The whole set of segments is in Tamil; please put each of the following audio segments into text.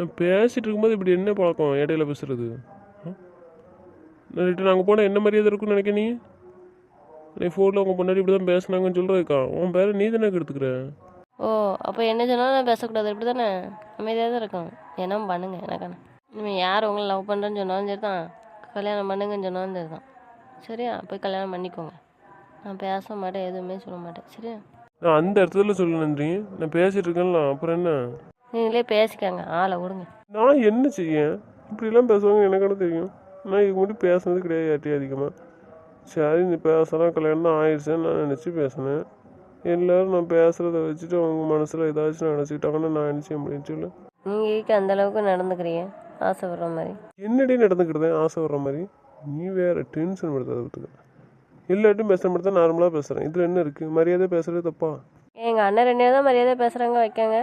நான் பேசிகிட்டு இருக்கும்போது இப்படி என்ன பழக்கம் இடையில பேசுறது? நான் ரிட்டன் அங்கே போனால் என்ன மரியாதை இருக்குன்னு நினைக்க நீ ஃபோனில் உங்கள் முன்னாடி இப்படி தான் பேசுனாங்கன்னு சொல்கிறதுக்கா உன் பேரை நீ தானே எடுத்துக்கிற? ஓ அப்போ என்ன சொன்னாலும் நான் பேசக்கூடாது இப்படி தானே? அமைதியாக தான் இருக்கும். என்ன பண்ணுங்க எனக்கான இனிமேல் யார் உங்களை லவ் பண்ணுறேன்னு சொன்னாலும் சரி தான், கல்யாணம் பண்ணுங்கன்னு சொன்னாலும் சரி தான், சரியா? போய் கல்யாணம் பண்ணிக்கோங்க. நான் பேச மாட்டேன், எதுவுமே சொல்ல மாட்டேன், சரியா? நான் அந்த இடத்துல சொல்ல நன்றி, நான் பேசிகிட்டு இருக்கேன்ல, அப்புறம் என்ன? நீங்களே பேசிக்காங்க, ஆளை விடுங்க. நான் என்ன செய்ய? இப்படிலாம் பேசுவாங்க எனக்கான தெரியும். நான் இதுக்கு முன்னாடி பேசுனது கிடையாது யார்ட்டையும் அதிகமாக. சரி நீ பேசலாம் கல்யாணம் தான் ஆயிடுச்சேன்னு நான் நினச்சி பேசினேன். எல்லோரும் நான் பேசுகிறத வச்சுட்டு அவங்க மனசில் ஏதாச்சும் நினச்சிக்கிட்டாங்கன்னா நான் என்ன செய்ய முடியும்னு சொல்லு. நீங்கள் அந்த அளவுக்கு நடந்துக்கிறீங்க ஆசைப்படுற மாதிரி. என்னடி நடந்துக்கிட்டேன் ஆசை வர்ற மாதிரி? நீ வேறு டென்ஷன் படுத்துறதுக்கு எல்லாட்டும் பேசுகிற மாதிரி தான் நார்மலாக பேசுகிறேன். இதில் என்ன இருக்குது? மரியாதை பேசுகிறது தப்பா? எங்கள் அண்ணன் 2 தான் மரியாதை பேசுகிறாங்க வைக்காங்க,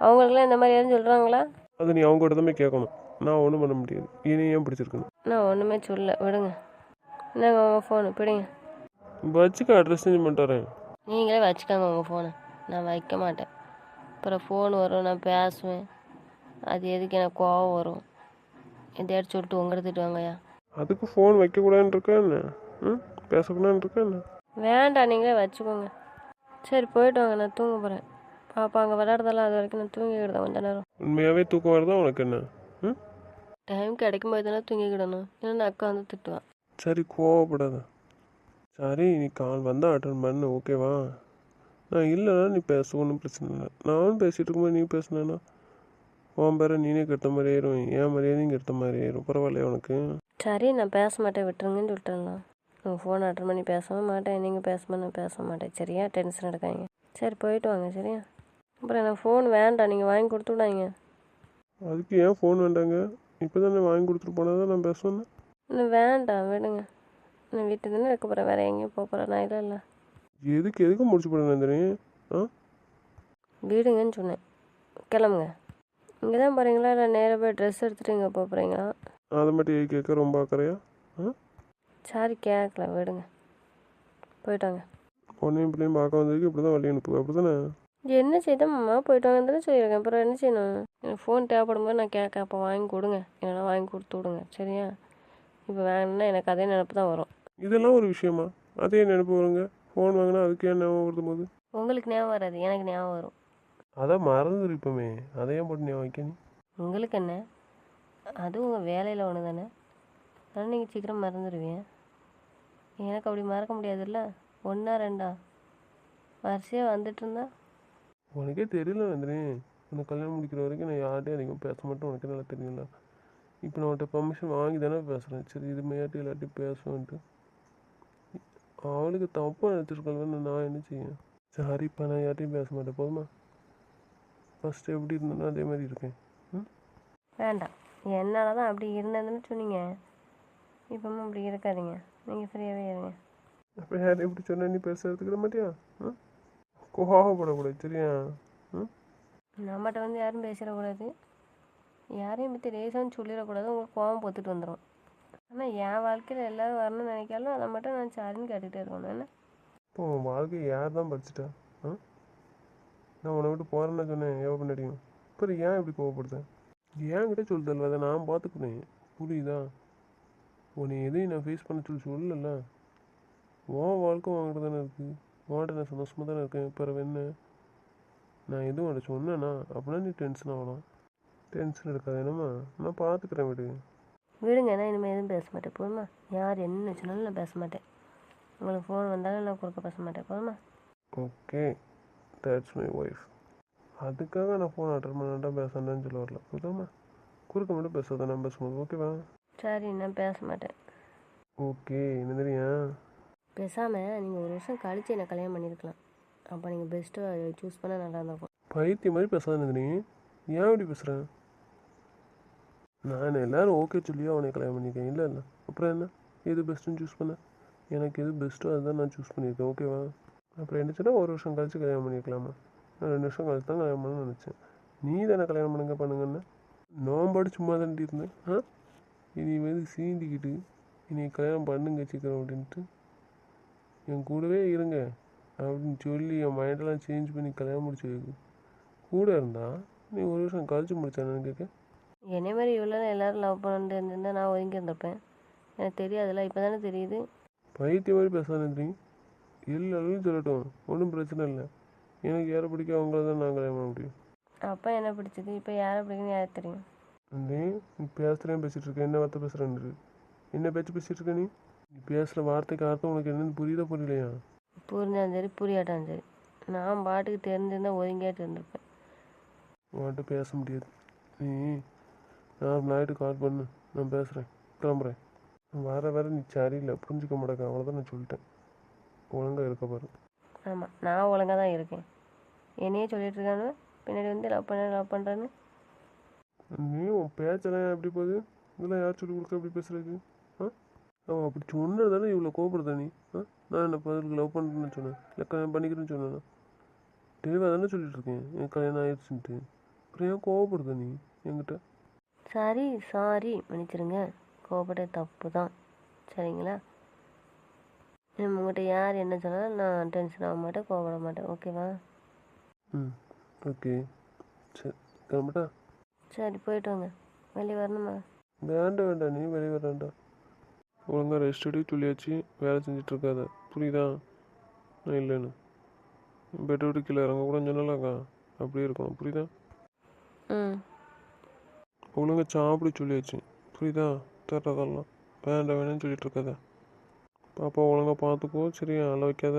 அவங்களுக்குலாம் இந்த மரியாதைன்னு சொல்கிறாங்களா? அது நீ அவங்க கிட்ட தான் கேட்கணும். நான் ஒன்றும் பண்ண முடியாது. இனி ஏன் பிடிச்சிருக்கணும்? நான் ஒன்றுமே சொல்ல விடுங்க. என்னங்க உங்கள் ஃபோனு பிடிங்க. வச்சுக்க அட்ரஸ் சேஞ்ச் பண்ணிட்டு வரேன். நீங்களே வச்சுக்கோங்க உங்கள் ஃபோனை, நான் வைக்க மாட்டேன். அப்புறம் ஃபோன் வரும், நான் பேசுவேன், அது எதுக்கு எனக்கு கோவம் வரும். எதையாச்சும் சொல்லிட்டு உங்களை திட்டுவாங்கய்யா. அதுக்கு ஃபோன் வைக்கக்கூடாதுன்னு இருக்கா என்ன? பேசக்கூடாதுன்னு இருக்கா என்ன? வேண்டாம், நீங்களே வச்சுக்கோங்க. சரி போயிட்டு வாங்க, நான் தூங்க போகிறேன். பாப்பா அங்கே விளையாடுறதெல்லாம் அது வரைக்கும் நான் தூங்கிக்கிடுதேன் கொஞ்ச நேரம். உண்மையாகவே தூக்கம் வருதா உனக்கு என்ன? டைம் கிடைக்கும் போது தானே தூங்கிக்கிடணும், இல்லைன்னா அக்கா வந்து திட்டுவான். சரி கோவப்படாத. சரி நீ கால் வந்தால் அட்டன் பண்ணு, ஓகேவா? நான் இல்லைனா நீ பேச ஒன்றும் பிரச்சனை இல்லை. நானும் பேசிகிட்டு இருக்கும்போது நீ பேசுனேன்னா உன் பேரை நீனே கெட்ட மாதிரி ஆயிரும், என் மரியாதையும் கெட்ட மாதிரி ஆயிரும். பரவாயில்லையா உனக்கு? சரி நான் பேச மாட்டேன், விட்டுருங்கன்னு சொல்லிட்டேன்ல. உங்கள் ஃபோன் அட்டன் பண்ணி பேசவும் மாட்டேன், நீங்கள் பேச நான் பேச மாட்டேன், சரியா? டென்ஷன் எடுக்காங்க. சரி போயிட்டு வாங்க, சரியா? அப்புறம் எனக்கு ஃபோன் வேண்டாம், நீங்கள் வாங்கி கொடுத்து விடாங்க. அதுக்கு ஏன் ஃபோன் வேண்டாங்க? இப்போ தானே வாங்கி கொடுத்துட்டு போனால் தான் நான் பேசுவேன். இன்னும் வேண்டாம், விடுங்க. நான் வீட்டு தானே இருக்க போகிறேன், வேறு எங்கேயும் போக போகிறேன் நான். இல்லை எதுக்கு முடிச்சு போட நந்தினி? வீடுங்கன்னு சொன்னேன், கிளம்புங்க. இங்கே தான் போகிறீங்களா இல்லை நேராக போய் ட்ரெஸ் எடுத்துகிட்டு இங்கே போகிறீங்களா? அதை மட்டும் கேட்க ரொம்ப ஆக்கறையா? சாரி கேட்கல, விடுங்க, போயிட்டாங்க. பொண்ணையும் பிள்ளையும் பார்க்க வந்ததுக்கு இப்படி தான் வழி அனுப்புவேன், அப்படி தானே? என்ன செய்தேன் மாமா, போயிட்டு வாங்க தானே சொல்லியிருக்கேன், அப்புறம் என்ன செய்யணும்? எனக்கு ஃபோன் தேவைப்படும் போது நான் கேட்க, அப்போ வாங்கி கொடுங்க, இல்லைனா வாங்கி கொடுத்து விடுங்க, சரியா? இப்போ வேணும்னா எனக்கு அதே நினப்பு தான் வரும். இதெல்லாம் ஒரு விஷயமா? அதே நினைப்பு வருங்க. ஃபோன் வாங்கினா அதுக்கு ஏன் ஞாபகம் வருது போது? உங்களுக்கு ஞாபகம் வராது, எனக்கு ஞாபகம் வரும். அதான் மறந்துருப்போமே, அதையும் போட்டு ஞாபகம் வைக்க. உங்களுக்கு என்ன, அது உங்கள் வேலையில் ஒன்று தானே, ஆனால் நீங்கள் சீக்கிரம் மறந்துடுவீங்க. எனக்கு அப்படி மறக்க முடியாதுல்ல, 1 2 வரிசையாக வந்துட்டு இருந்தா. உனக்கே தெரியல நந்தினி, உனக்கு கல்யாணம் முடிக்கிற வரைக்கும் நான் யார்ட்டையும் அதிகம் பேச மாட்டேன், உனக்கு நல்லா தெரியல. இப்போ நான் அவன்கிட்ட பர்மிஷன் வாங்கி தானே பேசுகிறேன். சரி இது மேட்டு எல்லாத்தையும் பேசுவேன்ட்டு அவளுக்கு தப்பாக நினச்சிருக்கேன். நான் என்ன செய்ய? சரிப்பா நான் யார்ட்டையும் பேச மாட்டேன், போதுமா? ஃபஸ்ட்டு எப்படி இருந்தேன்னா அதே மாதிரி இருக்கேன். வேண்டாம், என்னால் தான் அப்படி இருந்ததுன்னு சொன்னீங்க, இப்போவும் அப்படி இருக்காதீங்க, நீங்கள் ஃப்ரீயாகவே இருங்க. அப்போ யார் எப்படி சொன்னால் நீ பெருசாக எடுத்துக்கிற மாட்டியா? கோவப்படக்கூடாது, சரியா? நம்மகிட்ட வந்து யாரும் பேசிடக்கூடாது, யாரையும் பற்றி ரேசான்னு சொல்லிடக்கூடாது, உங்களுக்கு கோவம் பொத்துட்டு வந்துடும். ஆனால் என் வாழ்க்கையில் எல்லோரும் வரணும்னு நினைக்காலும் அதை மட்டும் நான் சரின்னு கேட்டுகிட்டே இருக்கணும். என்ன இப்போ உன் வாழ்க்கையை யார் தான் படிச்சுட்டா? நான் உன்னை விட்டு போகிறேன்னு சொன்னேன் எவ்வளோ பண்ணிடியும். அப்புறம் ஏன் இப்படி கோவப்படுத்தேன்? ஏன்கிட்ட சொல்லுதல்ல, அதை நான் பார்த்துக்கினேன், புரியுதா? உன்னை எதையும் நான் ஃபேஸ் பண்ண சொல்லல. உன் வாழ்க்கை வாங்கிட்டு தானே இருக்குது, உன்கிட்ட நான் சந்தோஷமாக தானே இருக்கேன். இப்போ என்ன நான் எதுவும் உன்ட்ட சொன்னேன்னா அப்படின்னா நீ டென்ஷன் ஆகலாம். டென்ஷன் எடுக்காது என்னம்மா, நான் பார்த்துக்கிறேன். விடுங்க, நான் இனிமேல் எதுவும் பேச மாட்டேன், போதுமா? யார் என்ன சொன்னாலும் நான் பேச மாட்டேன். உங்களுக்கு ஃபோன் வந்தாலும் நான் குறுக்க பேச மாட்டேன், போதுமா? Okay, that's my wife. அதுக்காக நான் ஃபோன் அட்டன் பண்ணாட்டா பேசணுன்னு சொல்ல வரல, புரியுதாம்மா? குறுக்க மட்டும் பேசாத நான் பேசும்போது, ஓகேவா? சரி நான் பேச மாட்டேன். ஓகே, என்ன தெரியா? பேசாமல் நீங்கள் ஒரு வருஷம் கழித்து என்னை கல்யாணம் பண்ணியிருக்கலாம், அப்போ நீங்கள் பெஸ்ட்டாக சூஸ் பண்ண நல்லா இருந்திருக்கும். பைத்தியம் மாதிரி பேசாத நந்தினி, ஏன் இப்படி பேசுகிறேன்? நான் எல்லோரும் ஓகே சொல்லியோ அவனை கல்யாணம் பண்ணியிருக்கேன், இல்லை இல்லை. அப்புறம் என்ன, எது பெஸ்ட்டுன்னு சூஸ் பண்ணேன்? எனக்கு எது பெஸ்ட்டோ அதுதான் நான் சூஸ் பண்ணியிருக்கேன், ஓகேவா? அப்புறம் என்ன சொன்னால் ஒரு வருஷம் கழிச்சு கல்யாணம் பண்ணியிருக்கலாமா? நான் 2 வருஷம் கழிச்சு தான் கல்யாணம் பண்ணணும்னு நினச்சேன். நீ தானே கல்யாணம் பண்ணுங்கன்னு நோம்பாடு சும்மா தாண்டி இருந்தேன். இனி சீண்டிக்கிட்டு இனி கல்யாணம் பண்ணுங்க சீக்கிரம் அப்படின்ட்டு என் கூடவே இருங்க அப்படின்னு சொல்லி என் மைண்டெல்லாம் சேஞ்ச் பண்ணி கல்யாணம் முடிச்சு கூட இருந்தால் நீ ஒரு வருஷம் கழிச்சு முடிச்சானு கேட்க. என்னை மாதிரி இவ்வளோ எல்லோரும் லவ் பண்ணிட்டு இருந்திருந்தா நான் ஒதுங்கி இருந்திருப்பேன். எனக்கு தெரியாதுல்ல, இப்போ தானே தெரியுது. பைத்திய மாதிரி பேசாதே. எல்லாரும் சொல்லட்டும், ஒன்றும் பிரச்சனை இல்லை. எனக்கு யாரை பிடிக்கும் அவங்கள தான் நான் கல்யாணம் பண்ண முடியும். அப்போ என்ன பிடிச்சது? இப்போ யாரை பிடிக்குன்னு யாருக்கு தெரியும்? நீ பேசுகிறேன் பேசிகிட்டு இருக்க, என்ன வார்த்தை பேசுகிறேன்னு என்ன பேச்சு பேசிகிட்டு இருக்க? நீ பேசுகிற வார்த்தைக்கு அர்த்தம் உனக்கு என்னன்னு புரியுதா புரியலையா? புரிஞ்சாலும் சரி புரியாட்டாலும் சரி, நான் பாட்டுக்கு தெரிஞ்சிருந்தால் ஒதுங்கியாட்டு இருந்திருப்பேன். உன்கிட்ட பேச முடியாது. நீ நார்மலாகிட்டு கால் பண்ணு, நான் பேசுகிறேன், கிளம்புறேன். வர நீ சரியில்லை, புரிஞ்சுக்க மாட்டேங்க, அவ்வளோதான் நான் சொல்லிட்டேன். ஒழுங்காக இருக்க பாரு. ஆமாம், நான் ஒழுங்காக தான் இருக்கேன். என்னையே சொல்லிட்டு இருக்கானு பின்னாடி வந்து லவ் பண்ணுறேன்னு. நீ உன் பேச்செல்லாம் எப்படி போகுது? இதெல்லாம் யார் சொல்லி கொடுக்க எப்படி பேசுறது? அவன் அப்படி சொன்னது தானே இவ்வளோ கோபப்படுறா நீ? நான் என்ன பதிலுக்கு லவ் பண்ணுறேன்னு சொன்னேன், இல்லை கல்யாணம் பண்ணிக்கிறேன்னு சொன்னேன். தெளிவாக தானே சொல்லிட்டு இருக்கேன் என் கல்யாணம் ஆயிடுச்சுன்ட்டு. அப்புறம் ஏன் கோவப்படுத நீ என்கிட்ட? சாரி மன்னிச்சிருங்க. கோபப்பட்ட தப்பு தான், சரிங்களா? உங்கள்கிட்ட யார் என்ன சொன்னாலும் நான் டென்ஷன் ஆக மாட்டேன், கோவப்பட மாட்டேன், ஓகேவா? ஓகே, சரி கிளம்பட்டா? சரி, போயிட்டு வாங்க. வெளியே வரணுமா? வேண்டாம், நீ வெளியே வேண்டாம். ஒழுங்காக ரெஸ்ட் எடுக்க சொல்லியாச்சு, வேலை செஞ்சிட்ருக்காத, புரியுதா? நான் இல்லைன்னு பெட்டை விட்டு கீழே இறங்கக்கூடாதுன்னு சொன்னாலாக்கா, அப்படியே இருக்கணும், புரியுதா? ஒழுங்காக சாப்பிட சொல்லியாச்சு, புரியுதா? தர்றதெல்லாம் வேண்டாம்னு சொல்லிட்டு இருக்காத. பாப்பா ஒழுங்காக பார்த்துக்கோ, சரியா? அழ வைக்காத.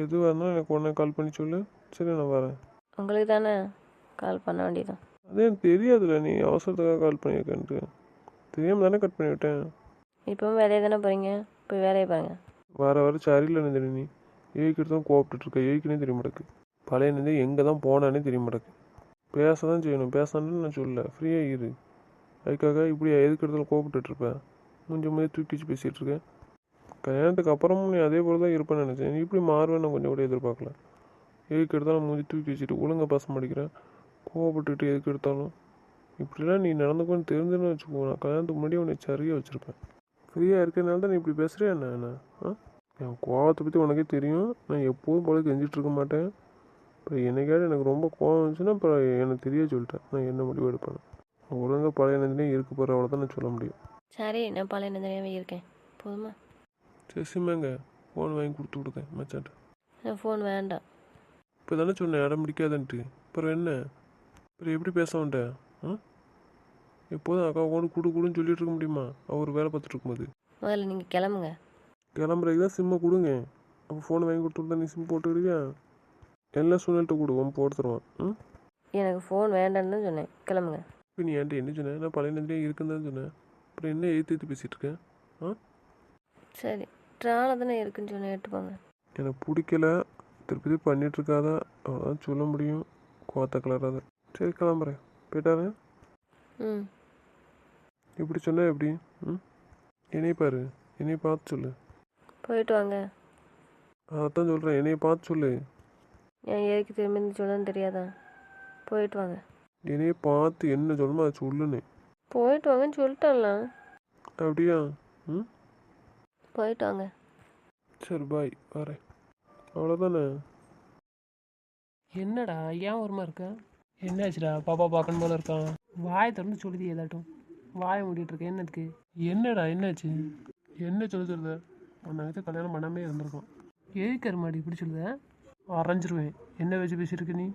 எதுவாக இருந்தாலும் எனக்கு உடனே கால் பண்ணி சொல்லு, சரி? நான் வரேன். உங்களுக்கு தானே கால் பண்ண வேண்டியதான். அதே எனக்கு தெரியாதுல்ல, நீ அவசரத்துக்காக கால் பண்ணியிருக்கேன்ட்டு. தெரியாமல் தானே கட் பண்ணிவிட்டேன். இப்போவும் வேலையை தானே போகிறீங்க, போய் வேலையை பாருங்க. வர சரியில்லை நந்தினி. நீ ஏய்க்கிட்டு தான் கோவப்பட்டுருக்க, ஏய்க்குனே தெரிய மாட்டேக்கு. பழைய நந்தி எங்கே தான் போனானே தெரிய மாட்டேக்கு. பேச தான் செய்யணும், பேசான்னு நான் சொல்லல, ஃப்ரீயாக இரு. அதுக்காக இப்படி எதுக்கு இடத்துல கோவப்பட்டுருப்பேன், கொஞ்சம் தூக்கி வச்சு பேசிகிட்டு இருக்கேன். கல்யாணத்துக்கு அப்புறமும் நீ அதே போல் தான் இருப்பேன்னு நினச்சேன். நீ இப்படி மாறுவேன் நான் கொஞ்சம் கூட எதிர்பார்க்கல. எதுக்கு எடுத்தாலும் மூஞ்சி தூக்கி வச்சுட்டு ஒழுங்காக பேச மாட்டேங்கிறேன், கோவப்பட்டுக்கிட்டு எதுக்கு எடுத்தாலும். இப்படிலாம் நீ நடந்துக்கோன்னு தெரிஞ்சுன்னு வச்சுக்கோ, நான் கல்யாணத்துக்கு முன்னாடி உன்னை சரியாக வச்சுருப்பேன். ஃப்ரீயாக இருக்கிறதுனால தான் நீ இப்படி பேசுகிறியா என்ன? என் கோவத்தை பற்றி உனக்கே தெரியும். நான் எப்போதும் போல கெஞ்சிட்ருக்க மாட்டேன். அப்புறம் என்னைக்காவது எனக்கு ரொம்ப கோவம் வந்துச்சுன்னா அப்புறம் எனக்கு தெரிய சொல்லிட்டேன், நான் என்ன முடிவு எடுப்பேன். ஒழுங்காக பழைய நந்தினே இருக்க போகிற அவ்வளோ தான் நான் சொல்ல முடியும். சரி, நான் பழைய நந்தினியாகவே இருக்கேன், போதுமா? சரி சிம்மாங்க, ஃபோன் வாங்கி கொடுத்து விடுதேன் மச்சான்ட்டு. ஃபோன் வேண்டாம். இப்போ தானே சொன்னேன் இடம் பிடிக்காதுன்ட்டு. அப்புறம் என்ன? அப்புறம் எப்படி பேச வேண்டேன்? எப்போதும் அக்கா ஓடு கொடுன்னு சொல்லிட்டு இருக்க முடியுமா? அவர் வேலை பார்த்துட்டு இருக்கும்போது. முதல்ல நீங்கள் கிளம்புங்க. கிளம்புறதுக்கு தான் சிம்மை கொடுங்க. அப்போ ஃபோன் வாங்கி கொடுத்துருந்தா நீ சிம் போட்டுக்கிறியா? எல்லாம் சுனில்கிட்ட கொடுவோம், போட்டு தருவான். எனக்கு ஃபோன் வேண்டான்னு தான் சொன்னேன், கிளம்புங்க. இப்போ நீ என்கிட்ட என்ன சொன்னேன்? நான் பழைய நந்திரியே இருக்குன்னு தான் சொன்னேன். அப்புறம் என்ன ஏற்றி பேசிகிட்டு இருக்கேன்? சரி, ட்ராவில் தானே இருக்குன்னு சொன்னேன், எடுத்துப்பாங்க. எனக்கு பிடிக்கல, திருப்பதி பண்ணிகிட்ருக்காத, அவ்வளோதான் சொல்ல முடியும். கோவத்தை கலராத. சரி கிளம்புறேன், போயிட்டாரு. இப்படி சொன்னால் எப்படி? என்னைய பாரு, என்னைய பார்த்து சொல்லு. போயிட்டு வாங்க. அதான் சொல்கிறேன், என்னைய பார்த்து சொல்லு. ஏன் எதுக்கு திரும்பி சொல்லணும்னு தெரியாதா? போயிட்டு வாங்க. என்னைய பார்த்து என்ன சொல்லணுமோ அதை சொல்லுன்னு. போயிட்டு வாங்கன்னு சொல்லிட்டலாம். அப்படியா? போயிட்டு வாங்க. சரி பாய், வரேன். அவ்வளோதானே? என்னடா ஏன் ஒருமா இருக்க? என்னாச்சுடா? பாப்பா பார்க்கணும் போல இருக்கான். வாயை திறந்து சொல்லுது ஏதாட்டும். வாயை மூடிட்டு இருக்க, என்னதுக்கு? என்னடா என்னாச்சு? என்ன சொல்லுறது? உன்னை வச்சு கல்யாணம் பண்ணாமே இருந்திருக்கோம். எதுக்கு மாடி இப்படி சொல்லுத? அரைஞ்சிருவேன். என்ன வச்சு பேசியிருக்க நீ?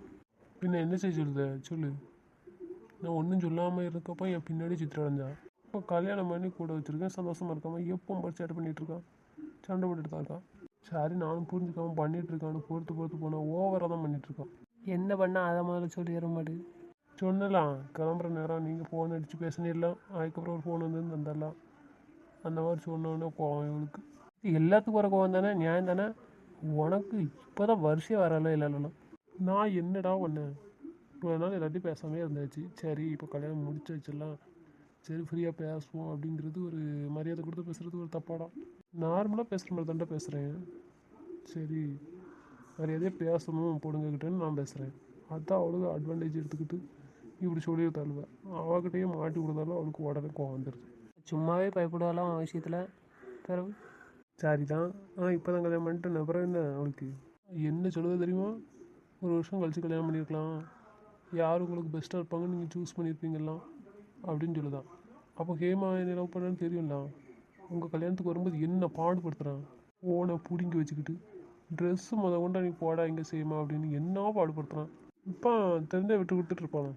பின்ன என்ன செய்ய சொல்லுத சொல்லு. நான் ஒன்றும் சொல்லாமல் இருக்கப்போ என் பின்னாடி சித்திரடைஞ்சான். இப்போ கல்யாணம் பண்ணி கூட வச்சுருக்கேன், சந்தோஷமாக இருக்காமல் எப்போ பரிச்சாட்டு பண்ணிகிட்ருக்கான், சண்டை போட்டுட்டு தான் இருக்கான். சரி நானும் புரிஞ்சுக்காமல் பண்ணிகிட்ருக்கான்னு பொறுத்து போனால் ஓவராக தான் பண்ணிகிட்ருக்கான். என்ன பண்ணால் அதை முதல்ல சொல்லி தர மாடு. சொன்னலாம் கிளம்புற நேரம் நீங்கள் ஃபோன் அடித்து பேசினிடலாம், அதுக்கப்புறம் ஒரு ஃபோன் வந்து தந்துடலாம். அந்த மாதிரி சொன்னோன்னே கோவம் இவளுக்கு. எல்லாத்துக்கும் வர கோவம் தானே, நியாயம் தானே? உனக்கு இப்போ தான் வரிசையாக வரல இல்லைன்னா நான் என்னடா பண்ணேன்? இவ்வளோ நாள் எல்லாத்தையும் பேசாமே இருந்தாச்சு. சரி இப்போ கல்யாணம் முடிச்சு வச்சிடலாம், சரி ஃப்ரீயாக பேசுவோம் அப்படிங்கிறது ஒரு மரியாதை கொடுத்து பேசுகிறது ஒரு தப்பாடா. நார்மலாக பேசுகிற மாதிரி தாண்டா பேசுகிறேன். சரி மரியாதையாக பேசணும் பொண்ணுங்கக்கிட்டேன்னு நான் பேசுகிறேன். அதான் அவளுக்கு அட்வான்டேஜ் எடுத்துக்கிட்டு இப்படி சொல்லி தள்ளுவேன். அவகிட்டையே மாட்டி கொடுத்தாலும் அவளுக்கு உடனே கோவம் வந்துடுது. சும்மாவே பயப்படுவாலாம் அவன் விஷயத்தில். பிறகு சரி தான், ஆனால் இப்போ தான் கல்யாணம் பண்ணிட்டு அப்புறம் என்ன அவளுக்கு என்ன சொல்லுது தெரியுமா? ஒரு வருஷம் கழிச்சு கல்யாணம் பண்ணியிருக்கலாம், யார் உங்களுக்கு பெஸ்ட்டாக இருப்பாங்கன்னு நீங்கள் சூஸ் பண்ணியிருப்பீங்கலாம் அப்படின்னு சொல்லுதான். அப்போ ஹேமா என்ன லவ் பண்ணான்னு தெரியும்ல. உங்கள் கல்யாணத்துக்கு வரும்போது என்ன பாடுபடுத்துகிறான், ஃபோனை பிடுங்கி வச்சுக்கிட்டு ட்ரெஸ்ஸு கொண்டா நீ போடா இங்கே செய்யுமா அப்படின்னு என்ன பாடுபடுத்துகிறான். இப்போ தெரிஞ்சா விட்டு கொடுத்துட்டு இருப்பானா.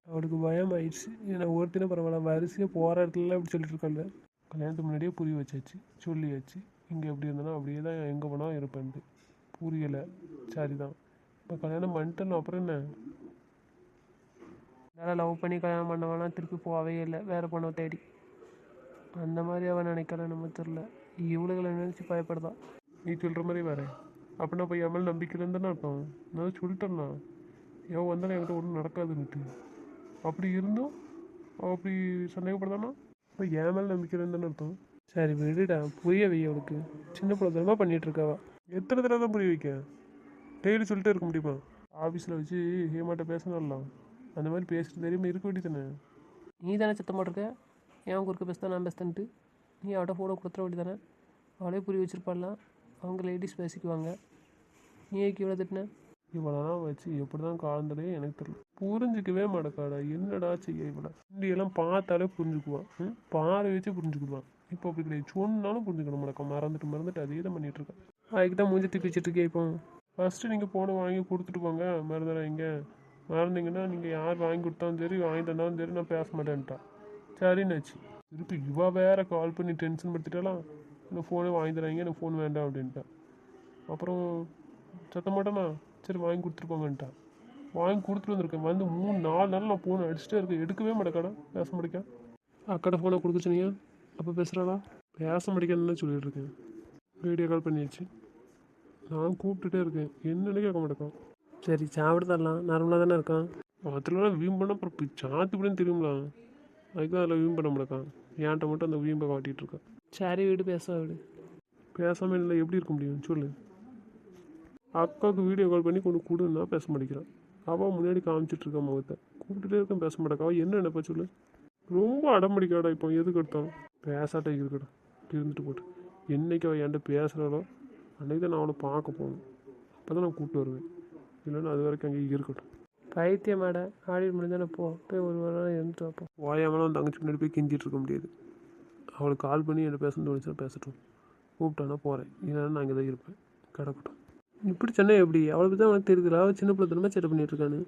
அவளுக்கு பயம் ஆயிடுச்சு. ஏன்னா ஒருத்தின பரவாயில்ல, வரிசையாக போகிற இடத்துலலாம் இப்படி சொல்லிட்டு இருக்காங்க. கல்யாணத்துக்கு முன்னாடியே புரிய வச்சாச்சு, சொல்லியாச்சு. இங்கே எப்படி இருந்தனா அப்படியே தான் எங்கே போனால் இருப்பேன்ட்டு. புரியலை, சரிதான். இப்போ கல்யாணம் பண்ணிட்டேன்னு அப்புறம் என்ன? அதனால் லவ் பண்ணி கல்யாணம் பண்ணவனா திருப்பி போகவே இல்லை வேறு பொண்ணை தேடி. அந்த மாதிரி அவன் நினைக்கல, நம்ம தெரில. இவளுகளை நினச்சி பயப்படுதான். நீ சொல்கிற மாதிரி வேறு அப்படின்னா போய் என் மேலே நம்பிக்கை இருந்தானே அர்த்தம். நான் சொல்லிட்டேன்னா எவன் வந்தாலும் என்கிட்ட ஒன்றும் நடக்காதுன்னுட்டு. அப்படி இருந்தும் அவள் அப்படி சந்தேகப்படுதானா இப்போ என் மேலே நம்பிக்கை இருந்தானே அர்த்தம். சரி விடுடா, புரிய வை அவளுக்கு. சின்ன பிள்ளைத்தனமாக பண்ணிகிட்டு இருக்காவா. எத்தனை தடவை தான் புரிய வைக்க? டெய்லி சொல்லிட்டே இருக்க முடியுமா? ஆஃபீஸில் வச்சு ஹேமாட்ட பேசணும்லாம், அந்த மாதிரி பேசிட்டு தெரியுமா இருக்க வேண்டியதானே. நீ தானே சத்தம் போட்டிருக்க, ஏன் குறுக்க பேசுதான் நான் பேசுதேன்ட்டு. நீ அவட்ட ஃபோனை கொடுத்துட வேண்டி தானே, அவளே புரிய வச்சுருப்பாடலாம். அவங்க லேடிஸ் பேசிக்குவாங்க. நீ ஏக்கு இவ்வளோ திட்டின? இவளெல்லாம் வச்சு எப்படி தான் காலந்தடே எனக்கு தெரியல. புரிஞ்சிக்கவே மாட்டக்காடா, என்னடா செய்ய இவளை. இந்தியெல்லாம் பார்த்தாலே புரிஞ்சுக்குவான். பாறை வச்சு புரிஞ்சுக்குவான். இப்போ அப்படி கிடையாது, சொன்னாலும் புரிஞ்சுக்கணும் மாட்டக்கா. மறந்துட்டு அதே தான் பண்ணிகிட்டு இருக்கேன். அதுக்கு தான் மூஞ்சி தூக்கி வச்சுட்டு இருக்கேன். இப்போ ஃபஸ்ட்டு நீங்கள் ஃபோனை வாங்கி கொடுத்துட்டு போங்க, மறந்துடாதீங்க. மறந்தீங்கன்னா நீங்கள் யார் வாங்கி கொடுத்தாலும் சரி வாங்கி தந்தாலும் சரி நான் பேச மாட்டேன்ட்டா. சரின்னாச்சு. திருப்பி இவள் வேற கால் பண்ணி டென்ஷன் படுத்திட்டாலாம். இந்த ஃபோனே வாங்கி தராங்க, எனக்கு ஃபோன் வேண்டாம் அப்படின்ட்டா. அப்புறம் சத்த மாட்டேனா, சரி வாங்கி கொடுத்துருப்பாங்கன்ட்டா. வாங்கி கொடுத்துட்டு வந்திருக்கேன். வந்து 3-4 நாள் நான் ஃபோனை அடிச்சுட்டே இருக்கேன், எடுக்கவே மாட்டேக்காடா, பேச மாட்டேக்கா. அக்கடை ஃபோனை கொடுக்க சொன்னியா, அப்போ பேசுகிறாளா? பேச மாட்டேக்கான்னு தான் சொல்லிட்டு இருக்கேன். வீடியோ கால் பண்ணியாச்சு. நான் கூப்பிட்டுட்டே இருக்கேன், என்னன்னு கேட்க மாட்டேக்கான். சரி சாப்பிட தரலாம், நார்மலாக தானே இருக்கான். அதிலலாம் வீம் பண்ணால் அப்புறம் சாத்தி அப்படின்னு தெரியுங்களா. அதுக்கு தான் அதில் வீம் பண்ண மாட்டேக்கான். என்கிட்ட மட்டும் அந்த வீம்பை காட்டிகிட்டு இருக்கான். சரி வீடு பேச விடு. பேசாமல் இல்லை, எப்படி இருக்க முடியும் சொல்லு. அக்காவுக்கு வீடியோ கால் பண்ணி கொண்டு கொடுன்னா பேச மாட்டேங்கிறான். அவள் முன்னாடி காமிச்சிட்ருக்கா முகத்தை, கூப்பிட்டுட்டே இருக்கேன் பேச மாட்டேக்கா. அவள் என்ன நினைப்பா சொல்லு. ரொம்ப அடம்பிடிக்காடா. இப்போ எதுக்கு எடுத்தான் பேசாட்டா இருக்கடா, இருந்துட்டு போட்டு. என்றைக்கு அவள் என்கிட்ட பேசுகிறாளோ அன்றைக்கி தான் நான் அவளை பார்க்க போகணும். அப்போ தான் நான் கூப்பிட்டு வருவேன், இல்லைன்னா அது வரைக்கும் அங்கேயே இருக்கட்டும். பைத்தியமாட ஆடிட்டு முடிஞ்சானே போய் ஒரு வாரம் இருந்துட்டு வைப்போம். வாயாமலாம் தங்கச்சி முன்னாடி போய் கெஞ்சிட்டு இருக்க முடியாது. அவளுக்கு கால் பண்ணி என்னை பேசணும்னு தோணுச்சுன்னா பேசட்டும், கூப்பிட்டானா போகிறேன், இல்லைன்னா நான் இங்கே தான் இருப்பேன், கிடக்கட்டும். இப்படி சொன்னா எப்படி? அவளுக்கு தான் உனக்கு தெரியுதுல, அவள் சின்ன பிள்ளைத்தனமாக சேட்டை பண்ணிட்டு இருக்கான்னு.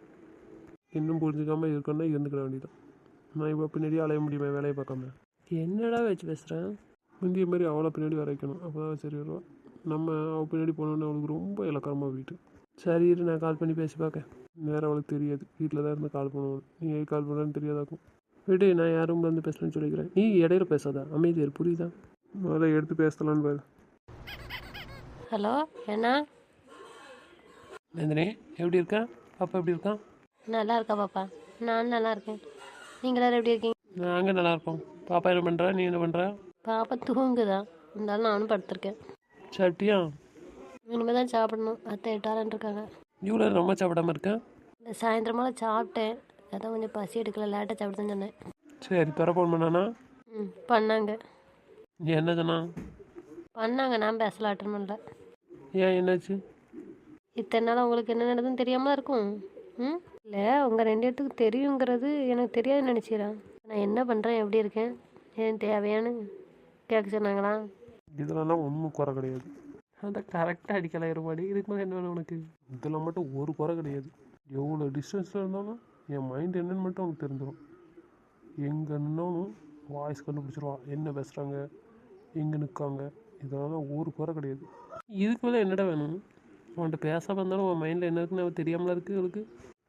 இன்னும் புரிஞ்சுக்காமல் இருக்கணும்னா இருந்துக்கிட வேண்டியதான். நான் இப்போ பின்னாடியே அலைய முடியுமா வேலையை பார்க்காம? என்னடா வச்சு பேசுகிறேன்? முந்திய மாதிரி அவளை பின்னாடி வர வைக்கணும், அப்போ தான் சரி வருவா. நம்ம அவள் பின்னாடி போனோன்னு அவளுக்கு ரொம்ப இலக்காரமாக வீட்டு. சரி இரு, நான் கால் பண்ணி பேசி பார்க்க. நேரம் அவளுக்கு தெரியாது, வீட்டில் தான் இருந்து கால் பண்ணுவோம். நீ கால் பண்ணுறேன்னு தெரியாதாக்கும். விடு, நான் யார் ரூமில் வந்து பேசலன்னு சொல்லிக்கிறேன். நீ இடையில பேசாதா, அமைதியார், புரியுதா? முதல்ல எடுத்து பேசலான்னு பாரு. ஹலோ, என்ன? நந்தினி எப்படி இருக்கா? பாப்பா எப்படி இருக்கான்? நல்லா இருக்கா பாப்பா? நான் நல்லா இருக்கேன். நீங்கள் எல்லாரும் எப்படி இருக்கீங்க? நாங்கள் நல்லா இருக்கோம். பாப்பா என்ன பண்ணுறா, நீ என்ன பண்ணுற? பாப்பா தூங்குதா, இருந்தாலும் நானும் படுத்திருக்கேன். சாப்பிட்டியா? இனிமேல் தான் சாப்பிடணும். அத்தை 8 இருக்காங்க. இவ்வளோ ரொம்ப சாப்பிடாம இருக்கேன். இந்த சாயந்தரமால சாப்பிட்டேன், அதான் கொஞ்சம் பசி எடுக்கல, லேட்டாக சாப்பிடுன்னு சொன்னேன். சரி துறை ஃபோன் பண்ணானா? பண்ணாங்க. நீ என்ன சொன்னா? பண்ணாங்க, நான் பேசல, அட்டன் பண்ணல. ஏன் என்னாச்சு? இத்தனை நாள் உங்களுக்கு என்ன நடந்ததுன்னு தெரியாமலாம் இருக்கும். இல்லை, உங்கள் 2 பேத்துக்கு தெரியுங்கிறது எனக்கு தெரியாதுன்னு நினச்சிக்கிறேன். நான் என்ன பண்ணுறேன், எப்படி இருக்கேன், ஏன் தேவையானு கேட்க சொன்னாங்களா? இதெல்லாம் ஒன்றும் குறை கிடையாது. அந்த கரெக்டாக அடிக்கலாம் இருமாடி. இதுக்கு மேலே என்ன வேணும் உனக்கு? இதெல்லாம் மட்டும் ஒரு குறை கிடையாது. எவ்வளோ டிஸ்டன்ஸில் இருந்தாலும் என் மைண்ட் என்னன்னு மட்டும் அவனுக்கு தெரிஞ்சிடும். எங்கே நின்னாலும் வாய்ஸ் கண்டுபிடிச்சிருவா, என்ன பேசுகிறாங்க, எங்கே நிற்காங்க. இதெல்லாம் ஒரு குறை கிடையாது. இதுக்கு மேலே என்னடா வேணும்? அவன்கிட்ட பேசாமல் இருந்தாலும் உன் மைண்டில் என்ன இருக்குன்னு அவன் தெரியாமலாம் இருக்குது அவளுக்கு.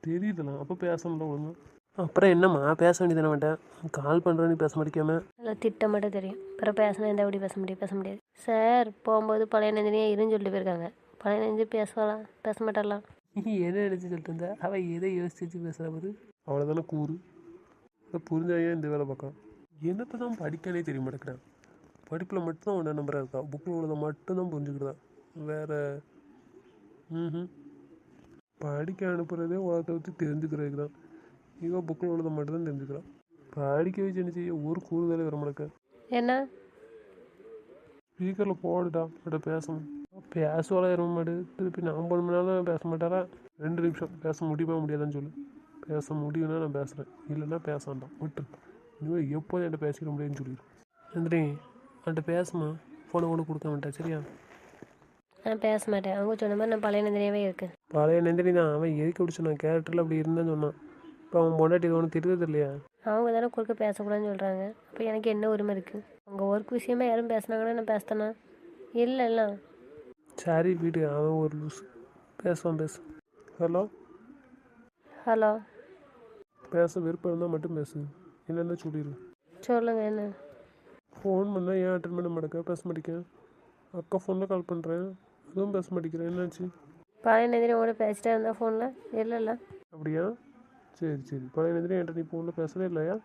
தெரியுதுலாம், அப்போ பேசணும்ல ஒழுங்கு. அப்புறம் என்னம்மா பேச வேண்டியதானே வேண்டாம்? கால் பண்ணுறேன்னு பேச மாட்டேக்காம. நல்லா திட்ட மட்டும் தெரியும், அப்புறம் பேசினா எந்த எப்படி பேச முடியாது. சார் போகும்போது பழைய நந்தினியே இருன்னு சொல்லிட்டு போயிருக்காங்க. பழைய நந்தி பேசலாம், பேச மாட்டாலாம். நீ என்ன நினச்சி சொல்லிட்டு இருந்தா? அவள் எதை யோசிச்சு பேசுகிற போது? அவளை தானே கூறு. அதை புரிஞ்சாயே இந்த வேலை பார்க்கலாம். என்னத்தை தான் படிக்கானே தெரிய மாட்டேங்கிறேன். படிப்பில் மட்டும்தான் அவன் நம்பராக இருக்கா, புக்கில் உள்ளதை மட்டும்தான் புரிஞ்சுக்கிட்டா. வேறு படிக்க அனுப்புகிறதே உலகத்தை வச்சு தெரிஞ்சுக்கிறதுக்கு தான். இவன் புக்கில் உள்ளதை மட்டும்தான் தெரிஞ்சுக்கிறான். படிக்க வச்சு என்ன செய்ய, ஒரு கூறுதலே வர மாட்டேக்க. என்ன? ஸ்பீக்கரில் போடுடா, அவட்ட பேசணும். பேசுவாளா இருக்க மாடு, திருப்பி நான் 50 மணி நேரம் பேச மாட்டாரா? 2 நிமிஷம் பேச முடியுமா முடியாதான்னு சொல்லு. பேச முடியும்னா நான் பேசுகிறேன், இல்லைன்னா பேச வேண்டாம் விட்டு. இனிமேல் எப்போதும் என்கிட்ட பேசிக்கிற முடியும்னு சொல்லிடு. நந்தினி அவன்கிட்ட பேசுமா, ஃபோனை கொண்டு கொடுக்க மாட்டேன் சரியா? நான் பேச மாட்டேன். அவங்க சொன்ன மாதிரி நான் பழைய நந்தினியாவே இருக்கேன். பழைய நந்தினி தான். அவன் எதுக்கு அப்படி சொன்னான், கேரக்டரில் அப்படி இருந்தேன்னு சொன்னான். இப்போ அவன் பொண்டாட்டி இது ஒன்று தெரியுது இல்லையா? அவங்க தானே குறுக்க பேசக்கூடாதுன்னு சொல்கிறாங்க. அப்போ எனக்கு என்ன உரிமை இருக்குது? அவங்க ஒர்க் விஷயமா யாரும் பேசுனாங்கன்னா நான் பேசிட்டேனா? இல்லைல்ல. சரி வீடு, அவன் ஒரு லூஸ். பேசுவான் பேசு. ஹலோ, ஹலோ, பேச விருப்பம் இருந்தால் மட்டும் பேசு, இல்லைன்னா சொல்லிடு. சொல்லுங்கள் என்ன? ஃபோன் பண்ணால் ஏன் அட்டன் பண்ண மாட்டேக்க, பேச மாட்டேங்க. அக்கா ஃபோனில் கால் பண்ணுறேன், அதுவும் பேச மாட்டேங்கிறேன், என்னாச்சு? பழைய நந்தினி கூட பேசிட்டே இருந்தால் ஃபோனில்? இல்லைல்ல. அப்படியா? சரி சரி, பழைய நந்தினி என்கிட்ட நீ ஃபோனில் பேசவே இல்லையா?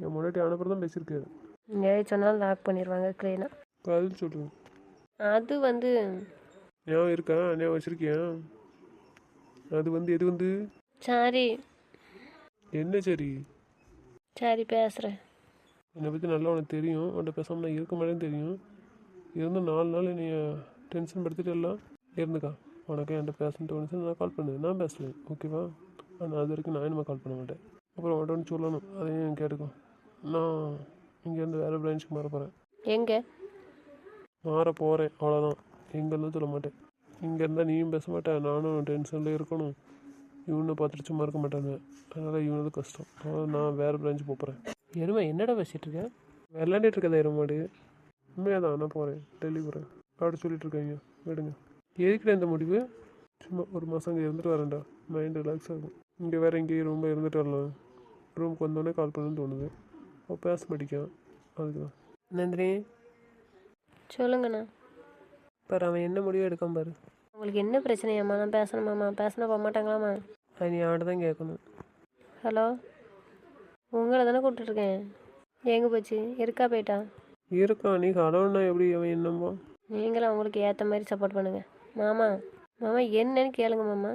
என் முன்னாடி அனுப்புறது தான் பேசியிருக்காரு. எது சொன்னாலும் லாக் பண்ணிடுவாங்க க்ளீனாக. பதில் சொல்லு. அது வந்து ஞாபகம் இருக்கா? ஞாபகம் வச்சிருக்கியா? அது வந்து எது வந்து சரி என்ன சரி? சரி பேசுகிறேன். என்னை பற்றி நல்லா உனக்கு தெரியும், உன்கிட்ட பேசாமல் நான் இருக்க மாட்டேன்னு தெரியும். இருந்து 4 நாள் நீ டென்ஷன் படுத்திட்டு எல்லாம் இருந்துக்கா. உனக்கு என்கிட்ட பேசணுட்டு தோணுச்சு, நான் கால் பண்ணு, நான் பேசுவேன் ஓகேவா? ஆனால் அது வரைக்கும் நான் இனிமேல் கால் பண்ண மாட்டேன். அப்புறம் உன்கிட்ட ஒன்று சொல்லணும், அதையும் கேட்டுக்கோ. நான் இங்கேருந்து வேறு பிரான்ச்சுக்கு மாற போகிறேன். எங்கே? மாற போகிறேன் அவ்வளோதான், எங்கேருந்து சொல்ல மாட்டேன். இங்கே இருந்தால் நீயும் பேச மாட்டேன், நானும் டென்ஷனில் இருக்கணும். இவனை பார்த்துட்டு சும்மா இருக்க மாட்டாங்க, அதனால் இவனது கஷ்டம். அதனால் நான் வேறு பிரான்ச்சு போகிறேன். எருமை என்னடா பேசிகிட்டு இருக்கேன்? விளாண்டுட்டு இருக்கதா எருமாடு? உண்மையாக தான், நான் போகிறேன், டெல்லி போகிறேன் அப்படி சொல்லிட்டு இருக்காங்க. விடுங்க. எதுக்குடா இந்த முடிவு? சும்மா ஒரு மாதம் அங்கே இருந்துட்டு வரேன்டா, மைண்ட் ரிலாக்ஸ் ஆகும். இங்கே வேறு எங்கேயும் ரொம்ப இருந்துட்டு வரலாம். ரூமுக்கு வந்தோடனே கால் பண்ணணும்னு தோணுது. அவள் பேச மாட்டேக்கான், அதுக்கு தான். நந்தினி சொல்லுங்கண்ணா. பாரு, அவன் என்ன முடிவு எடுக்காம பாரு. உங்களுக்கு என்ன பிரச்சனையாம்மா? நான் பேசணுமாம்மா? பேசினா போக மாட்டாங்களாம்மா? அது நீ அவன்கிட்ட தான் கேட்கணும். ஹலோ, உங்களை தானே கூப்பிட்டுருக்கேன். எங்கே போச்சு? இருக்கா போயிட்டா? இருக்கான். நீ கடவுள்னா எப்படி அவன் என்னம்போ? நீங்களும் அவங்களுக்கு ஏற்ற மாதிரி சப்போர்ட் பண்ணுங்கள். மாமா, மாமா என்னன்னு கேளுங்க மாமா.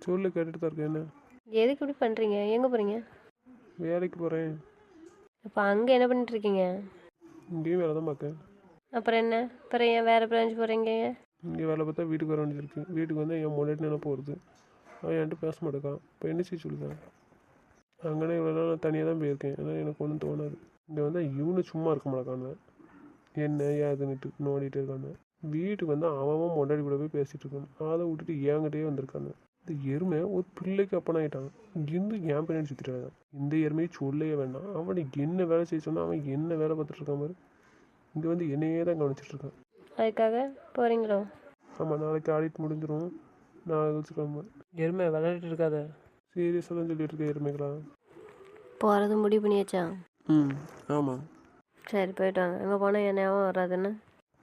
சொல்லு, கேட்டுட்டு தான் இருக்கேன். என்ன எதுக்கு இப்படி பண்ணுறீங்க? எங்கே போகிறீங்க? வேலைக்கு போகிறேன். அப்போ அங்கே என்ன பண்ணிட்டு இருக்கீங்க? இங்கேயும் வேலை தான் பார்க்கேன். அப்புறம் என்ன? அப்புறம் ஏன் வேறு பிரான்ச் போகிறீங்க? இங்கே வேலை பார்த்தா வீட்டுக்கு வர வேண்டியது இருக்குது. வீட்டுக்கு வந்து என் முன்னாடி நினைப்பு வருது. அவன் என்கிட்ட பேச மாட்டேக்கான். இப்போ என்ன செய்ய சொல்லுதான்? அங்கேனா இவ்வளோ நாள் நான் தனியாக தான் போயிருக்கேன், அதனால் எனக்கு ஒன்றும் தோணாது. இங்கே வந்து இவனு சும்மா இருக்க மாட்டேக்கானுவேன். என்ன ஏதுன்னுட்டு நோண்டிகிட்டே இருக்கானு. வீட்டுக்கு வந்து அவன் முன்னாடி கூட போய் பேசிகிட்டு இருக்கானு. அதை விட்டுட்டு என்கிட்டயே வந்திருக்கானு. இந்த எருமை ஒரு பிள்ளைக்கு அப்பனாயிட்டான். இருந்து என் பின்னாடி சுற்றிட்டு இந்த எருமையை சொல்லவே வேண்டாம். அவனுக்கு என்ன வேலை செய்ய சொன்னால் அவன் என்ன வேலை பார்த்துட்டு இருக்கான் பாரு. இங்கே வந்து என்னையே தான் கவனிச்சிட்டு இருக்கான். அதுக்காக போகிறீங்களோ? ஆமாம், நாளைக்கு ஆடிட் முடிஞ்சிடும். நாளை கழிச்சு கிளம்புவேன். எருமை விளையாடிட்டு இருக்காத. சீரியஸாக தான் சொல்லிட்டு இருக்கேன் எருமைகளா. போகிறது முடிவு பண்ணியாச்சா? ம், ஆமாம். சரி போயிட்டு வாங்க. அங்கே போனால் என் ஞாபகம் வராதுன்னு?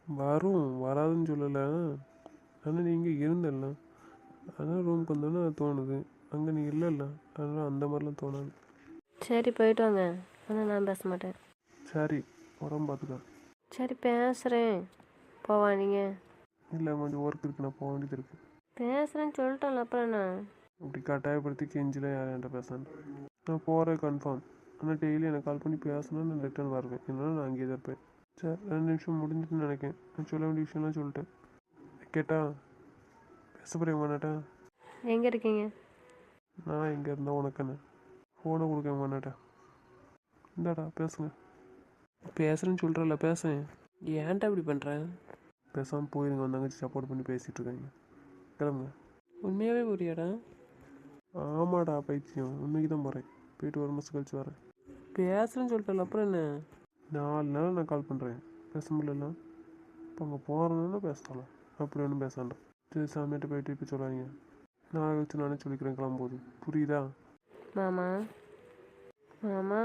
வரும், வராதுன்னு சொல்லலை. ஆனால் நீங்கள் இருந்தல்ல, அதனால் ரூமுக்கு வந்தோன்னே அது தோணுது. அங்கே நீ இல்லைல்ல, அதனால் அந்த மாதிரிலாம் தோணாது. சரி போயிட்டு வாங்க. ஆனால் நான் பேச மாட்டேன். சரி, உடம்பு பார்த்துக்க. சரி பேசுகிறேன். போவா நீங்கள்? இல்லை, கொஞ்சம் ஒர்க் இருக்குது, நான் போக வேண்டியது இருக்குது. பேசுகிறேன்னு சொல்லிட்டேன்ல, அப்புறம் என்ன? அப்படி கட்டாயப்படுத்தி கெஞ்சிலாம் யாரும் என்கிட்ட பேசான்னு. நான் போகிறேன் கன்ஃபார்ம். ஆனால் டெய்லி எனக்கு கால் பண்ணி பேசினா நான் ரிட்டர்ன் வருவேன், இல்லைன்னா நான் அங்கேயே தான் இருப்பேன். சரி, 2 நிமிஷம் முடிஞ்சுட்டுன்னு நினைக்கிறேன். நான் சொல்ல வேண்டிய விஷயம்லாம் சொல்லிட்டேன். கேட்டா பேச போகிறேன் மாட்டேன். எங்கே இருக்கீங்க? நான் இங்கே இருந்தால் உனக்கு என்ன? ஃபோனை கொடுக்க மாட்டேன். இந்தாடா பேசுங்க. பேசுகிறேன்னு சொல்கிறல்ல, பேசுகிறேன். ஏன்டா இப்படி பண்ணுறேன்? பேசாமல் போயிருங்க, வந்தாங்க சப்போர்ட் பண்ணி பேசிகிட்டு இருக்காங்க. கிளம்புங்க. உண்மையாகவே புரியாடா? ஆமாடா பைத்தியம், உண்மைக்கு தான் போகிறேன். போயிட்டு 1 மாதம் கழிச்சு வரேன். பேசுகிறேன்னு சொல்லிட்டல, அப்புறம் என்ன? 4 நாள் நான் கால் பண்ணுறேன், பேச முடியல. இப்போ அங்கே போகிறதுனால பேசலாம், அப்படி ஒன்றும் பேசாண்டா. சரி, சாமியாட்ட போயிட்டு இப்போ சொல்லாதீங்க. நாளை கழிச்சு நானே சொல்லிக்கிறேன் கிளம்பும்போது. புரியுதா? மாமா, மாமா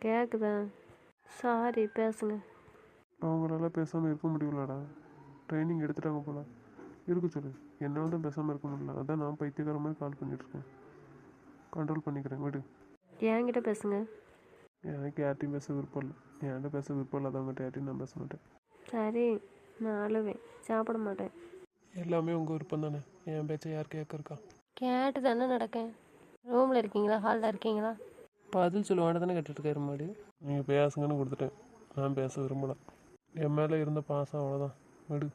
கேட்குதா? சாரி பேசுங்க. அவங்களால பேசாமல் இருக்க முடியலடா. ட்ரைனிங் எடுத்துட்டாங்க போல. இருக்க சொல்லு. என்னால் தான் பேசாமல் இருக்க முடியல. அதான் நான் பைத்தியக்கார மாதிரி கால் பண்ணிகிட்ருக்கேன். கண்ட்ரோல் பண்ணிக்கிறேன், விடு. என்கிட்ட பேசுங்க. எனக்கு யார்ட்டையும் பேச விருப்பம் இல்லை. என்கிட்ட பேச விருப்பம் இல்லாதவங்ககிட்ட யார்ட்டையும் நான் பேச மாட்டேன். சரி, நான் அழுவேன், சாப்பிட மாட்டேன். எல்லாமே உங்கள் விருப்பம் தானே, என் பேச்சை யார் கேட்கறக்கா? கேட்டு தானே நடக்கேன். ரூமில் இருக்கீங்களா, ஹாலில் இருக்கீங்களா? பதில் சொல்லுவாண்ட தானே கேட்டுட்ருக்காரு மாடு. நீங்கள் பேசுங்கன்னு கொடுத்துட்டேன், நான் பேச விரும்பலை. என் மேலே இருந்த பாசம் அவ்வளோதான், விடு.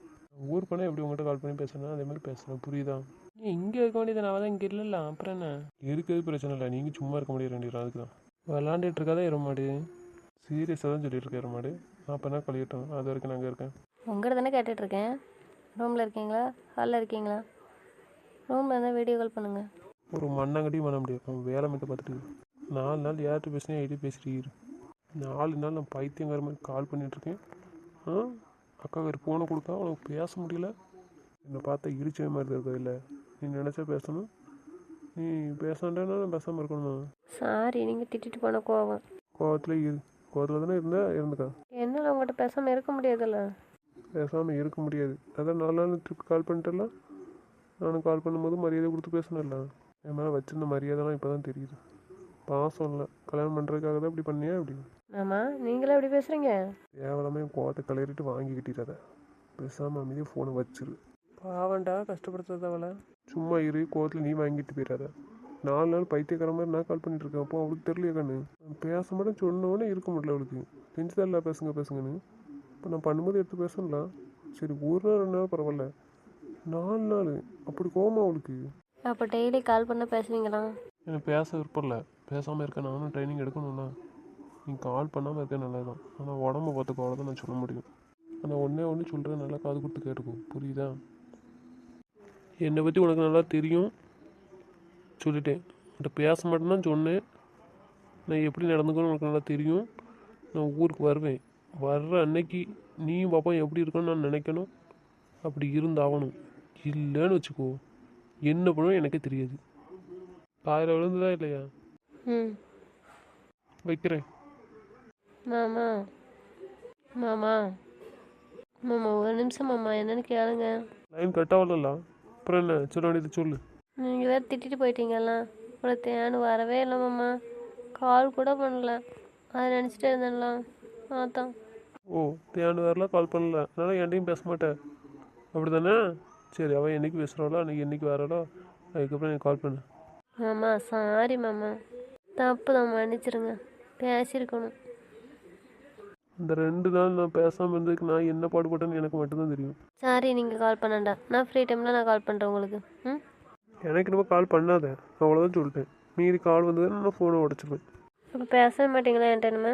ஊர் பண்ண எப்படி உங்கள்கிட்ட கால் பண்ணி பேசுகிறேன் அதே மாதிரி பேசுகிறேன், புரியுதா? நீ இங்கே இருக்க வேண்டியது நான் தான் இங்கே இல்லைல்ல அப்புறம் என்ன இருக்கிறது பிரச்சனை இல்லை, நீங்கள் சும்மா இருக்க முடியாது 2 அதுக்கு தான். விளாண்டுட்டு இருக்காதா எருமாடு. சீரியஸாக தான் சொல்லிட்டு இருக்கேன் மாடு. அப்போ என்ன கழியட்டும், அது வரைக்கும் நாங்கள் இருக்கேன். உங்கள்கிட்ட தானே கேட்டுட்ருக்கேன். ரூமில் இருக்கீங்களா, ஹாலில் இருக்கீங்களா? ரூமில் இருந்தால் வீடியோ கால் பண்ணுங்கள். ஒரு மண்ணாங்கட்டியும் பண்ண முடியாது, அவன் வேலை மட்டும் பார்த்துட்டு 4 நாள் யார்கிட்ட பேசினே ஐடி பேசிட்டு 4 நாள் நான் பைத்தியங்கிற மாதிரி கால் பண்ணிகிட்ருக்கேன். அக்கா ஒரு ஃபோனை கொடுத்தா அவனுக்கு பேச முடியல. என்னை பார்த்தா இடிச்ச மாதிரி இருக்கா? இல்லை நீ நினச்சா பேசணும், நீ பேசாண்டா நான் பேசாமல் இருக்கணுமா? சாரி, நீங்கள் திட்டிட்டு போன கோவம். கோவத்தில் தானே இருந்துக்கா. என்னால் உங்கள்கிட்ட பேசாமல் இருக்க முடியாதுல்ல. பேசாமல் இருக்க முடியாது, அதான் 4 நாள் ட்ரிப் கால் பண்ணிட்டல. நானும் கால் பண்ணும்போது மரியாதை கொடுத்து பேசணும்ல. என் மேலே வச்சிருந்த மரியாதைலாம் இப்போ தான் தெரியுது. பாசம் இல்லை, கல்யாணம் பண்ணுறதுக்காக தான் இப்படி பண்ணியா அப்படி? ஆமாம், நீங்களே எப்படி பேசுகிறீங்க? தேவையில்லாமல் என் கோவத்தை கிளறிட்டு வாங்கி கட்டிடாத. பேசாமல் அமைதியாக ஃபோனை வச்சிரு. பாவண்டா கஷ்டப்படுத்துறது அவளை. சும்மா இரு, கோவத்தில் நீ வாங்கிட்டு போயிடாத. 4 நாள் பைத்தியக்கார மாதிரி நான் கால் பண்ணிட்டு இருக்கேன். அப்போ அவளுக்கு தெரியலையா கண்ணு? நான் பேச மாட்டேன் சொன்னோன்னே இருக்க முடியல அவளுக்கு. தெரிஞ்சுதான் இல்லை பேசுங்கன்னு. இப்போ நான் பண்ணும்போது எடுத்து பேசலாம். சரி, 1 நாள் 2 நாள் பரவாயில்ல, 4 நாள் அப்படி கோவமா அவளுக்கு? அப்போ டெய்லி கால் பண்ண பேசுவீங்களா? எனக்கு பேச விருப்பம் இல்லை, பேசாமல் இருக்கேன். நானும் ட்ரைனிங் எடுக்கணும்னா நீ கால் பண்ணாமல் இருக்க நல்லது தான். ஆனால் உடம்பு பார்த்துக்கோ, அவ்வளோதான் நான் சொல்ல முடியும். ஆனால் ஒன்று சொல்கிறேன், நல்லா காது கொடுத்து கேட்டுக்கோ, புரியுதா? என்னை பற்றி உனக்கு நல்லா தெரியும், சொல்லிட்டேன். என்கிட்ட பேச மாட்டேன்னு சொன்னேன். நான் எப்படி நடந்துக்கணும்னு உனக்கு நல்லா தெரியும். நான் ஊருக்கு வருவேன், வர்ற அன்னைக்கு நீயும் பாப்பா எப்படி இருக்கணும்னு நான் நினைக்கணும். அப்படி இருந்தாகணும். இல்லைன்னு வச்சுக்கோ, என்ன பண்ணுவோம் எனக்கே தெரியாது. காலையில் விழுந்துதா இல்லையா? ம். வைக்கிறேன். மாமா மாமா மாமா, ஒரு நிமிஷம் மாமா, என்னன்னு கேளுங்க. லைன் கட் ஆகல, அப்புறம் என்ன சொல்ல வேண்டியது சொல்லு. நீங்கள் வேறு திட்டிட்டு போயிட்டீங்கல்ல, உங்களை தேனு வரவே இல்லை மாமா. கால் கூட பண்ணல, அதை நினச்சிட்டே இருந்தேன்லாம். அதான். ஓ, தேனு வரல, கால் பண்ணல, அதனால் என்கிட்டையும் பேச மாட்டேன் அப்படி தானே? சரி, அவன் என்றைக்கு பேசுகிறாளோ அன்றைக்கி என்றைக்கு வராளோ அதுக்கப்புறம் எனக்கு கால் பண்ணு. மாமா சாரி மாமா, தப்பு தான், மன்னிச்சிருங்க. பேசியிருக்கணும். இந்த 2 நாள் நான் பேசாமல் இருந்ததுக்கு நான் என்ன பாடுபட்டேன்னு எனக்கு மட்டும்தான் தெரியும். சாரி, நீங்கள் கால் பண்ணண்டா. நான் ஃப்ரீ டைமில் நான் கால் பண்ணுறேன் உங்களுக்கு. ம். எனக்கு நம்ம கால் பண்ணாத, அவ்வளோதான் சொல்லிட்டேன். மீறி கால் வந்ததுன்னா நான் ஃபோனை உடச்சிருவேன். இப்போ பேசவே மாட்டீங்களா என்கிட்ட இனிமே?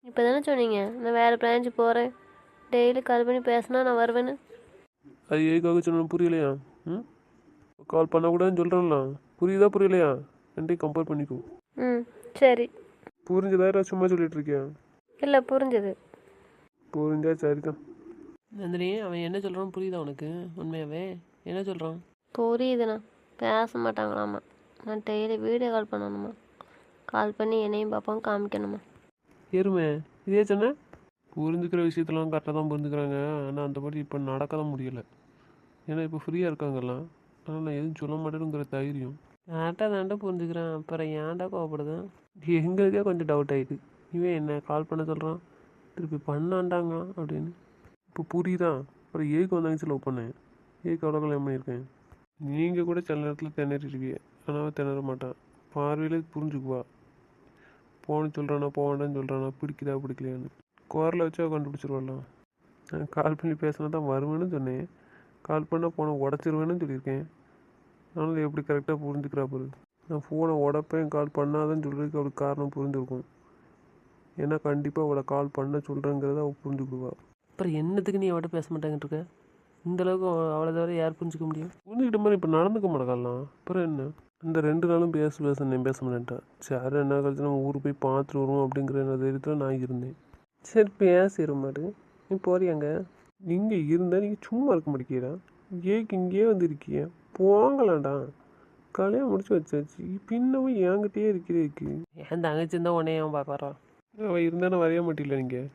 இப்போ தானே சொன்னீங்க நான் வேறு பிரான்ச்சு போகிறேன், டெய்லி கால் பண்ணி பேசினா நான் வருவேன்னு. அது எதுக்காக சொன்னாலும் புரியலையா? கால் பண்ணக்கூடாதுன்னு சொல்கிறேன்ல, புரியுதா புரியலையா? ரெண்டையும் கம்பேர் பண்ணிக்கோ. ம், சரி. புரிஞ்சதா சும்மா சொல்லிட்டு இருக்கியா? இல்லை, புரிஞ்சுது. புரிஞ்சா சரிதான். நந்தினி, அவன் என்ன சொல்கிறான்னு புரியுதா உனக்கு? உண்மையாவே என்ன சொல்கிறான்? புரியுதுண்ணா. பேச மாட்டாங்களாம்மா. நான் டெய்லி வீடியோ கால் பண்ணணுமா, கால் பண்ணி என்னையும் பாப்பாவும் காமிக்கணுமா. எருமை, இதே சொன்ன. புரிஞ்சுக்கிற விஷயத்தெல்லாம் கரெக்டாக தான் புரிஞ்சுக்கிறாங்க, ஆனால் அந்த மாதிரி இப்போ நடக்க தான் முடியலை. ஏன்னா இப்போ ஃப்ரீயாக இருக்காங்கல்லாம், ஆனால் நான் எதுவும் சொல்ல மாட்டேனுங்கிற தைரியம். கரெக்டாக தாண்டா புரிஞ்சுக்கிறேன், அப்புறம் ஏன்டா கோவப்படுதேன்? எங்களுக்கே கொஞ்சம் டவுட் ஆகிட்டு, இவன் என்ன கால் பண்ண சொல்கிறான், திருப்பி பண்ணாண்டாங்க அப்படின்னு. இப்போ புரியுதா? அப்புறம் ஏக்கு வந்தாங்க லவ் பண்ணேன், ஏக்கு அவ்வளோ கல்யாணம் பண்ணியிருக்கேன். நீங்கள் கூட சில நேரத்தில் திணறிடுவீங்க, ஆனால் திணற மாட்டான். பார்வையிலே புரிஞ்சுக்குவா. போன்னு சொல்கிறானா போவேண்டான்னு சொல்கிறானா, பிடிக்குதா பிடிக்கலையான்னு குரலை வச்சு அவள் கண்டுபிடிச்சிருவாள்லாம். நான் கால் பண்ணி பேசினா தான் வருவேன்னு சொன்னேன், கால் பண்ணால் ஃபோனை உடச்சிருவேன்னு சொல்லியிருக்கேன். அதனால் எப்படி கரெக்டாக புரிஞ்சுக்கிறா பாரு. நான் ஃபோனை உடப்பேன் கால் பண்ணாதான் சொல்கிறதுக்கு அவளுக்கு காரணம் புரிஞ்சிருக்கும். ஏன்னா கண்டிப்பாக அவளை கால் பண்ண சொல்கிறேங்கிறத அவள் புரிஞ்சுக்கிடுவா. அப்புறம் என்னத்துக்கு நீ அவட்ட பேச மாட்டேங்கிட்டு இருக்க? இந்தளவுக்கு அவளை தவிர யார் புரிஞ்சுக்க முடியும்? புரிஞ்சுக்கிட்ட மாதிரி இப்போ நடந்துக்க மாட்டேங்கலாம். அப்புறம் என்ன, இந்த 2 நாளும் பேசுனேன் பேச மாட்டேன்ட்டேன். சரி, என்ன கழிச்சு நம்ம ஊருக்கு போய் பார்த்துட்டு வருவோம் அப்படிங்கிற தைரியத்தில் நான் இருந்தேன். சரி, பேசிடுற மாட்டு. நீ போறியாங்க? இங்கே இருந்தால் நீங்கள் சும்மா இருக்க மாட்டேங்கிறா, ஏக்கு இங்கேயே வந்து இருக்கிய, போங்களாண்டா. கல்யாணம் முடிச்சு வச்சாச்சு, பின்னவும் என்கிட்டயே இருக்கிறேக்கு. என் தங்கச்சி இருந்தால் உடனே அவன் பார்க்க வரான். அவள் இருந்தானே வரைய மாட்டில்ல, நீங்கள்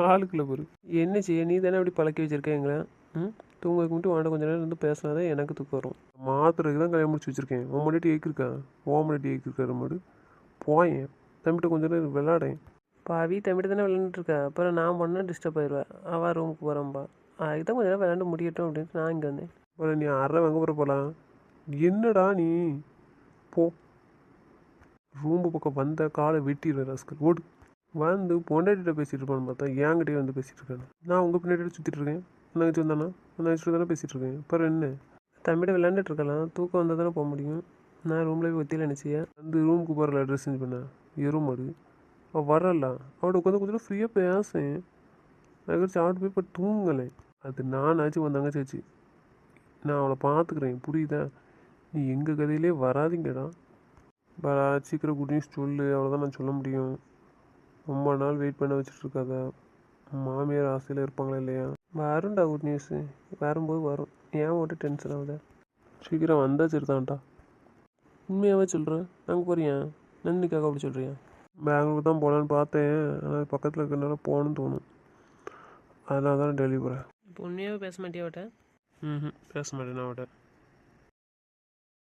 ஆளுக்குள்ள பொரு. என்ன செய்ய, நீ தானே அப்படி பழக்கி வச்சிருக்க எங்களை. தூங்கக்கு மட்டும் வாண்ட கொஞ்ச நேரம் இருந்து பேசினாதான் எனக்கு தூக்கம் வரும். மாத்திரைக்கு தான் கல்யாணம் முடிச்சு வச்சுருக்கேன். உன் முன்னாடி ஏக்கிருக்கா, உன் முன்னாடி ஏக்கிருக்காரு மாடு. போயேன் தம்பிட்ட கொஞ்ச நேரம் விளாடேன். பாவி தம்பிட்டு தானே விளாண்டுருக்கா, அப்புறம் நான் பண்ணால் டிஸ்டர்ப் ஆயிடுவேன். அவள் ரூமுக்கு போகிறோம்பா, அதுதான் கொஞ்ச நேரம் விளாண்டு முடியட்டும் அப்படின்ட்டு நான் இங்கே வந்தேன். அப்புறம் நீ அரை வாங்க போகிற போகலாம். என்னடா நீ போ, ரூம்பு பக்கம் வந்த காலை வெட்டிடுற ரஸ்கல், ஓடு. வந்து பொண்டாட்டிகிட்ட பேசிகிட்டு இருப்பான்னு பார்த்தா என்கிட்டயே வந்து பேசிகிட்டு இருக்காங்க. நான் உங்கள் பின்னாடி சுற்றிட்டு இருக்கேன். தங்கச்சி வந்தானா, தங்கச்சிட்டு தானே பேசிகிட்டு இருக்கேன். அப்புறம் என்ன? தம்பிட்ட விளையாண்டுட்டு இருக்கலாம், தூக்கம் வந்தால் தானே போக முடியும். நான் ரூமில் போய் ஒத்தியில் நினச்சியா அந்த ரூமுக்கு போகிறல ட்ரெஸ் சேஞ்ச் பண்ண எருமாடு அவள் வரல. அவட உட்காந்து கொஞ்சம் ஃப்ரீயாக பேசேன். அதுக்கடுத்து சாப்பிட்டு போய் இப்போ தூங்கலை. அது நானாச்சும் உன் தங்கச்சாச்சு. நான் அவளை பார்த்துக்கிறேன், புரியுதா? நீ எங்கள் கதையிலே வராதிங்கடா. சீக்கிரம் குட் நியூஸ் சொல்லு, அவ்வளோதான் நான் சொல்ல முடியும். ரொம்ப நாள் வெயிட் பண்ண வச்சுட்டு இருக்காத. மாமியார் ஆசையில் இருப்பாங்களா இல்லையா? வரும்டா குட் நியூஸு, வரும்போது வரும். ஏன் மட்டும் டென்ஷன் ஆகுதா? சீக்கிரம் வந்தால் சரிதான்டா. உண்மையாகவே சொல்கிறேன். அங்கே போறியா? நந்தினிக்காக அப்படி சொல்கிறியா? பெங்களூர் தான் போகலான்னு பார்த்தேன், ஆனால் பக்கத்தில் இருக்கிறனால போகணுன்னு தோணும். அதனால தான் டெல்லி போகிறேன். இப்போ உண்மையாகவே பேச மாட்டியா அவட்ட? பேச மாட்டேன் நான் அவட்ட.